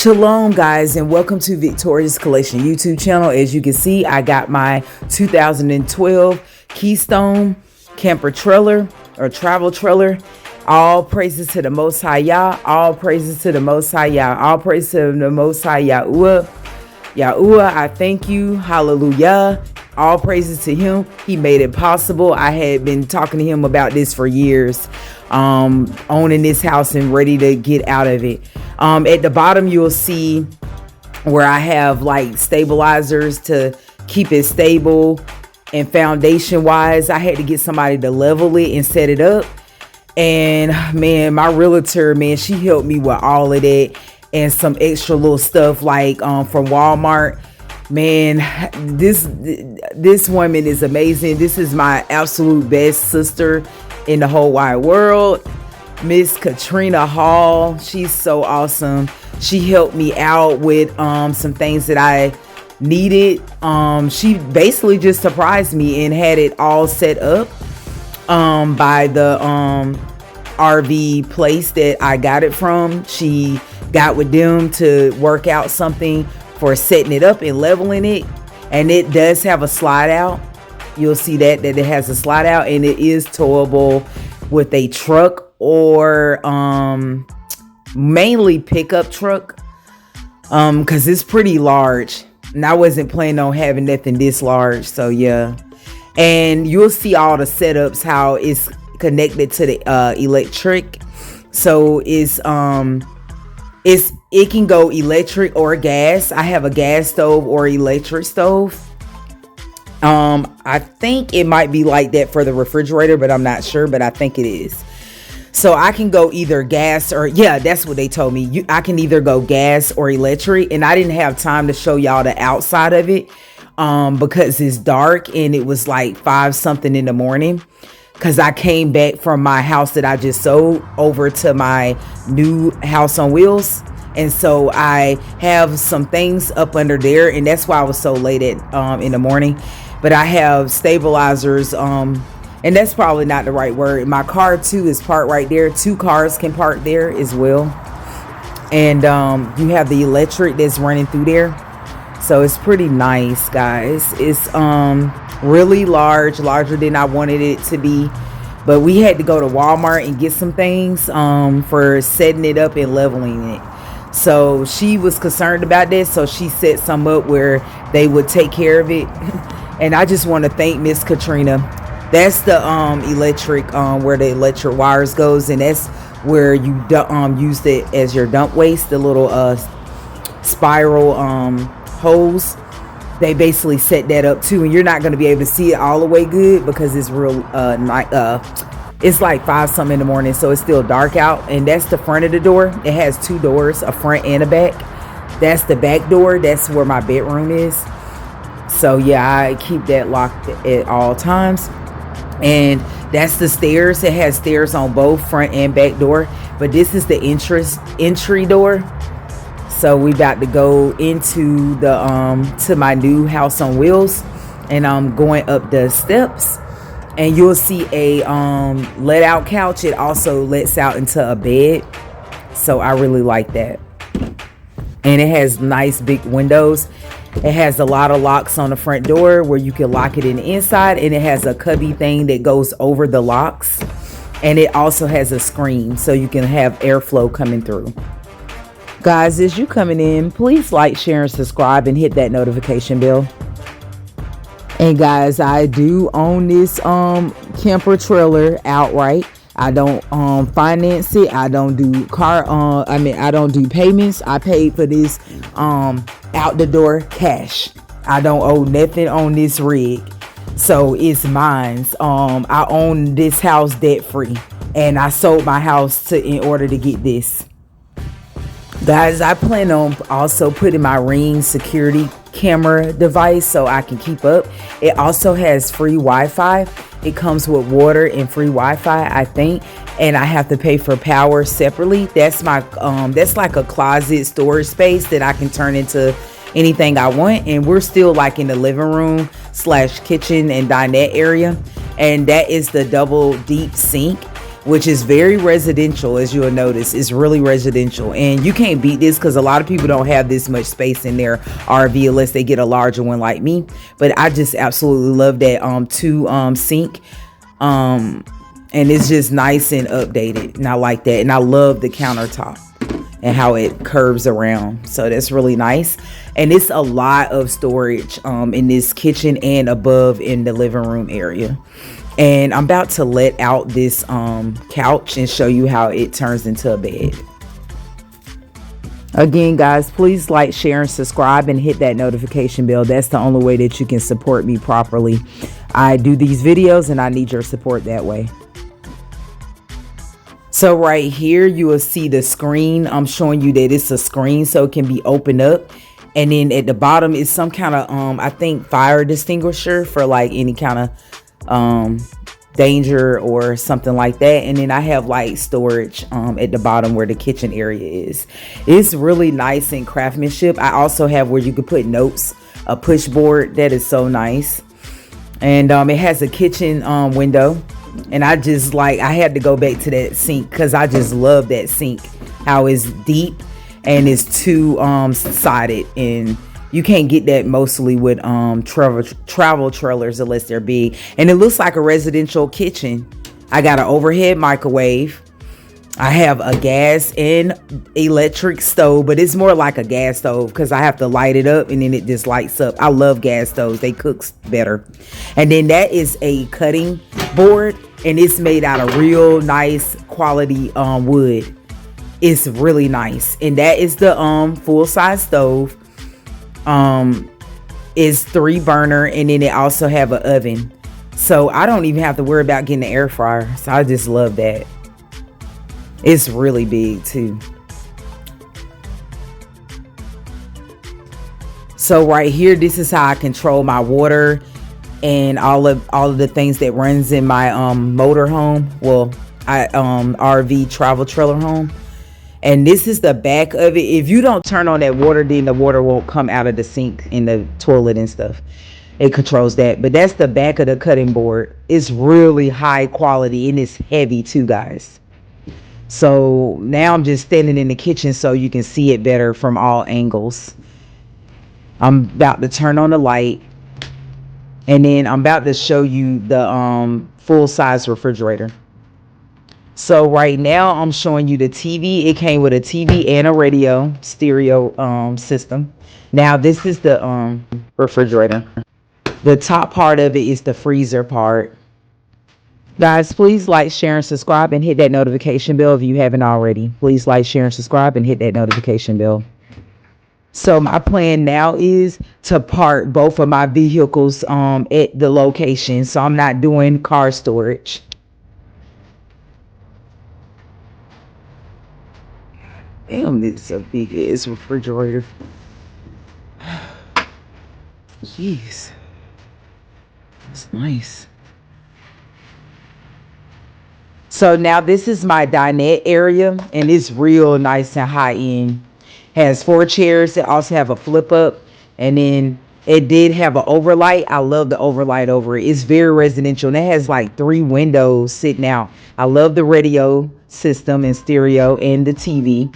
Shalom guys, and welcome to Victoria's Collection YouTube channel. As you can see, I got my 2012 Keystone camper trailer or travel trailer. All praises to the Most High Yah. All praises to the Most High Yah. All praises to the Most High Yahuwah. Yahuwah, I thank you. Hallelujah. All praises to him. He made it possible. I had been talking to him about this for years, owning this house and ready to get out of it. At the bottom, you'll see where I have like stabilizers to keep it stable, and foundation wise, I had to get somebody to level it and set it up. And man, my realtor, man, she helped me with all of that and some extra little stuff like from Walmart. Man, this woman is amazing. This is my absolute best sister in the whole wide world, Miss Katrina Hall. She's so awesome. She helped me out with some things that I needed. She basically just surprised me and had it all set up by the RV place that I got it from. She got with them to work out something for setting it up and leveling it, and it does have a slide out. You'll see that it has a slide out, and it is towable with a truck or mainly pickup truck, because it's pretty large, and I wasn't planning on having nothing this large. So yeah, and you'll see all the setups, how it's connected to the electric. So it can go electric or gas. I have a gas stove or electric stove. I think it might be like that for the refrigerator, but I'm not sure, but I think it is. So I can go either gas or, yeah, that's what they told me. I can either go gas or electric, and I didn't have time to show y'all the outside of it because it's dark, and it was like 5 something in the morning. Because I came back from my house that I just sold over to my new house on wheels. And so I have some things up under there. And that's why I was so late in the morning. But I have stabilizers. And that's probably not the right word. My car too is parked right there. 2 cars can park there as well. And you have the electric that's running through there. So it's pretty nice, guys. It's really larger than I wanted it to be, but we had to go to Walmart and get some things for setting it up and leveling it. So she was concerned about this, so she set some up where they would take care of it. And I just want to thank Miss Katrina. That's the electric where the electric wires goes, and that's where you use it as your dump waste, the little spiral hose. They basically set that up too, and you're not going to be able to see it all the way good because it's real it's like 5 something in the morning, so it's still dark out. And that's the front of the door. It has 2 doors, a front and a back. That's the back door. That's where my bedroom is. So yeah, I keep that locked at all times. And that's the stairs. It has stairs on both front and back door, but this is the entry door. So we about to go into the to my new house on wheels, and I'm going up the steps, and you'll see a let out couch. It also lets out into a bed, so I really like that. And it has nice big windows. It has a lot of locks on the front door where you can lock it in the inside, and it has a cubby thing that goes over the locks, and it also has a screen so you can have airflow coming through. Guys, as you coming in, please like, share, and subscribe, and hit that notification bell. And guys, I do own this camper trailer outright. I don't finance it. I don't do I don't do payments. I paid for this out the door cash. I don't owe nothing on this rig, so it's mine. I own this house debt free, and I sold my house in order to get this. Guys, I plan on also putting my Ring security camera device so I can keep up. It also has free Wi-Fi. It comes with water and free Wi-Fi, I think, and I have to pay for power separately. That's my that's like a closet storage space that I can turn into anything I want. And we're still like in the living room / kitchen and dinette area, and that is the double deep sink. which is very residential. As you'll notice, it's really residential, and you can't beat this because a lot of people don't have this much space in their RV unless they get a larger one like me. But I just absolutely love that two sink, and it's just nice and updated, and I like that. And I love the countertop and how it curves around, so that's really nice. And it's a lot of storage in this kitchen and above in the living room area. And I'm about to let out this couch and show you how it turns into a bed. Again, guys, please like, share, and subscribe, and hit that notification bell. That's the only way that you can support me properly. I do these videos and I need your support that way. So right here, you will see the screen. I'm showing you that it's a screen, so it can be opened up. And then at the bottom is some kind of, I think, fire extinguisher for like any kind of danger or something like that. And then I have like storage at the bottom where the kitchen area is. It's really nice in craftsmanship. I also have where you could put notes, a push board that is so nice. And it has a kitchen window. And I just like, I had to go back to that sink because I just love that sink, how it's deep and it's two sided, and you can't get that mostly with travel trailers unless they're big. And it looks like a residential kitchen. I got an overhead microwave. I have a gas and electric stove, but it's more like a gas stove because I have to light it up and then it just lights up. I love gas stoves. They cook better. And then that is a cutting board, and it's made out of real nice quality wood. It's really nice. And that is the full-size stove. Is 3 burner, and then it also have an oven, so I don't even have to worry about getting the air fryer. So I just love that. It's really big too. So right here, this is how I control my water and all of the things that runs in my motor home. Well, RV travel trailer home. And this is the back of it. If you don't turn on that water, then the water won't come out of the sink in the toilet and stuff. It controls that. But that's the back of the cutting board. It's really high quality and it's heavy too, guys. So now I'm just standing in the kitchen so you can see it better from all angles. I'm about to turn on the light. And then I'm about to show you the full-size refrigerator. So right now I'm showing you the TV. It came with a TV and a radio stereo system. Now this is the refrigerator. The top part of it is the freezer part. Guys, please like, share, and subscribe, and hit that notification bell if you haven't already. Please like, share, and subscribe, and hit that notification bell. So my plan now is to park both of my vehicles at the location, so I'm not doing car storage. Damn, this is a big ass refrigerator. Jeez. It's nice. So now this is my dinette area, and it's real nice and high end. Has 4 chairs. It also have a flip up, and then it did have an overlight. I love the overlight over it. It's very residential, and it has like 3 windows sitting out. I love the radio system and stereo and the TV.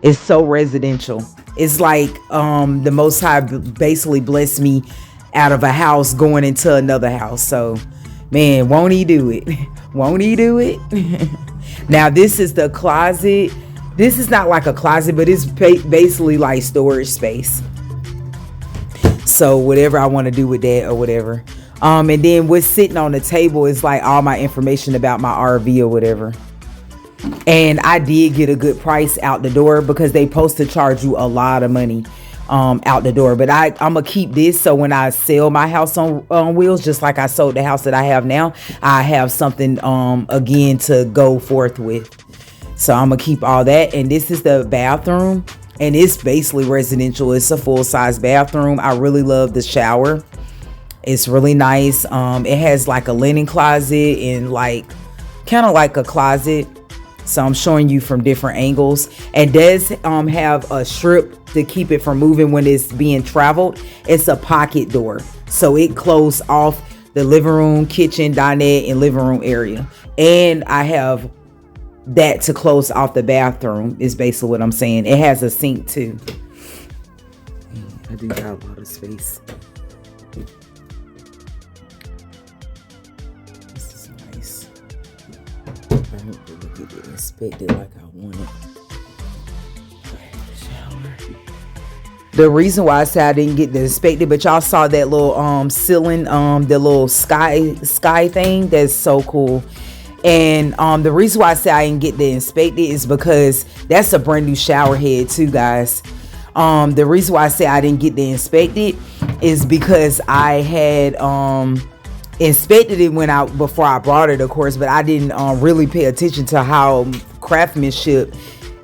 It's so residential. It's like the Most High basically blessed me out of a house going into another house. So, man, won't he do it? Won't he do it? Now, this is the closet. This is not like a closet, but it's basically like storage space. So whatever I want to do with that or whatever. And then what's sitting on the table is like all my information about my RV or whatever. And I did get a good price out the door because they supposed to charge you a lot of money out the door. But I'm gonna keep this, so when I sell my house on wheels, just like I sold the house that I have now, I have something again to go forth with. So I'm gonna keep all that. And this is the bathroom, and it's basically residential. It's a full-size bathroom. I really love the shower. It's really nice. It has like a linen closet and like kind of like a closet. So I'm showing you from different angles. And does have a strip to keep it from moving when it's being traveled. It's a pocket door, so it closes off the living room, kitchen, dinette, and living room area. And I have that to close off the bathroom is basically what I'm saying. It has a sink too. I do got a lot of space. This is nice. I don't really get it inspected like I want it. The reason why I said I didn't get to inspect it, but y'all saw that little ceiling, the little sky thing. That's so cool. And the reason why I say I didn't get to inspect it is because that's a brand new shower head too, guys. The reason why I say I didn't get to inspect it is because I had inspected it before I brought it, of course, but I didn't really pay attention to how craftsmanship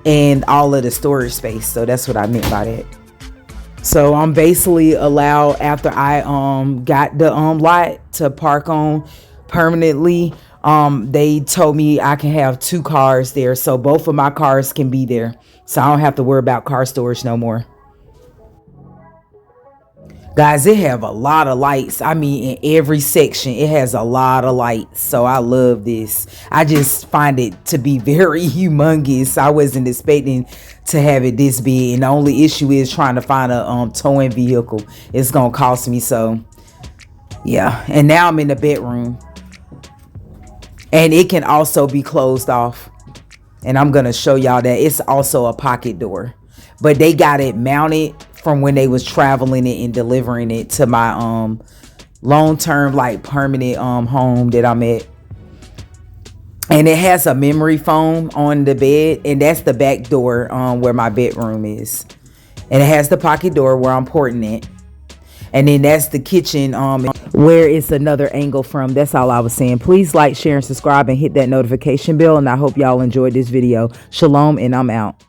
and all of the storage space. So that's what I meant by that. So I'm basically allowed, after I got the lot to park on permanently, they told me I can have 2 cars there, so both of my cars can be there, so I don't have to worry about car storage no more. Guys, it have a lot of lights. I mean, in every section it has a lot of lights, so I love this. I just find it to be very humongous. I wasn't expecting to have it this big, and the only issue is trying to find a towing vehicle. It's gonna cost me, so yeah. And now I'm in the bedroom, and it can also be closed off, and I'm gonna show y'all that it's also a pocket door, but they got it mounted from when they was traveling it and delivering it to my long-term, like, permanent home that I'm at. And it has a memory foam on the bed, and that's the back door where my bedroom is. And it has the pocket door where I'm porting it. And then that's the kitchen where it's another angle from. That's all I was saying. Please like, share, and subscribe, and hit that notification bell. And I hope y'all enjoyed this video. Shalom, and I'm out.